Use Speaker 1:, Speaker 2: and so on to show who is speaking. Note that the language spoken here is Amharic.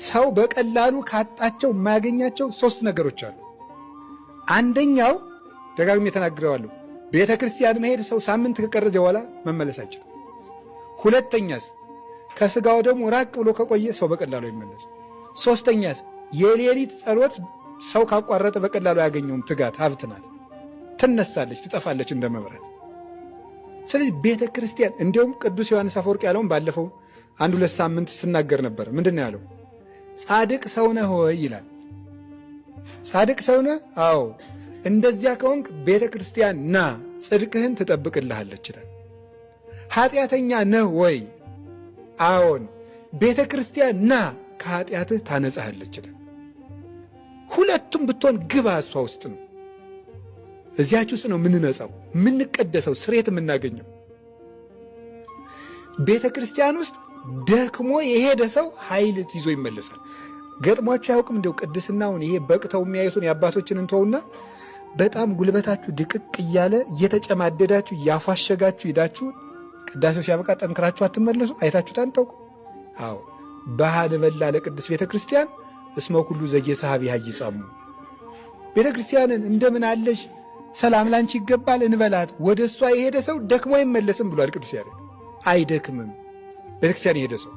Speaker 1: ሰው በቀላሉ ካጣቸው የማያገኛቸው 3 ነገሮች አሉ። አንደኛው ደጋግሜ ተናግሬዋለሁ፣ ቤተ ክርስቲያን መሄድ ሰው ሳምንት ከቀረጀ በኋላ መመለስ አይችልም። ሁለተኛስ ከስጋው ደግሞ ራቅ ብሎ ከቆየ ሰው በቀላሉ ይመለስ። ሶስተኛስ የሌሊት ጸሎት ሰው ካቋረጠ በቀላሉ ያገኘውም ትጋት ሀብት ናት፣ ትነሳለች፣ ትጠፋለች እንደ መብራት። ስለዚህ ቤተ ክርስቲያን እንዲሁም ቅዱስ ዮሐንስ አፈወርቅ ያለውን ባለፈው 1-2 ሳምንት ስናገር ነበር። ምንድን ነው ያለው? ጻድቅ ሰው ነህ ሆይ ይላል። ጻድቅ ሰው ነህ? አዎ። እንደዚያ ከሆንክ ቤተ ክርስቲያን ና፣ ጽድቅህን ትጠብቅልሃለች ይላል። ኃጢአተኛ ነህ ወይ? አዎን። ቤተ ክርስቲያን ና፣ ከኃጢአትህ ታነጻሃለች ይላል። ሁለቱም ብትሆን ግባ እሷ ውስጥ ነው። እዚያች ውስጥ ነው የምንነጻው፣ የምንቀደሰው፣ ስሬት የምናገኘው። ቤተ ክርስቲያን ውስጥ ደክሞ የሄደ ሰው ኃይል ይዞ ይመለሳል። ገጥሟችሁ አያውቅም? እንደው ቅድስናውን ይሄ በቅተው የሚያዩትን የአባቶችን እንተውና በጣም ጉልበታችሁ ድቅቅ እያለ እየተጨማደዳችሁ እያፏሸጋችሁ ሄዳችሁ ቅዳሴው ሲያበቃ ጠንክራችሁ አትመለሱ? አይታችሁ ታንጠቁ? አዎ። ባህል በላ ለቅድስ ቤተ ክርስቲያን እስመ ኩሉ ዘጌሳሃብ ይሃይጻሙ። ቤተ ክርስቲያንን እንደምን አለሽ ሰላም ላንቺ ይገባል እንበላት፣ ወደ እሷ የሄደ ሰው ደክሞ አይመለስም ብሏል ቅዱስ ያሬድ። አይደክምም ቤተ ክርስቲያን የሄደ ሰው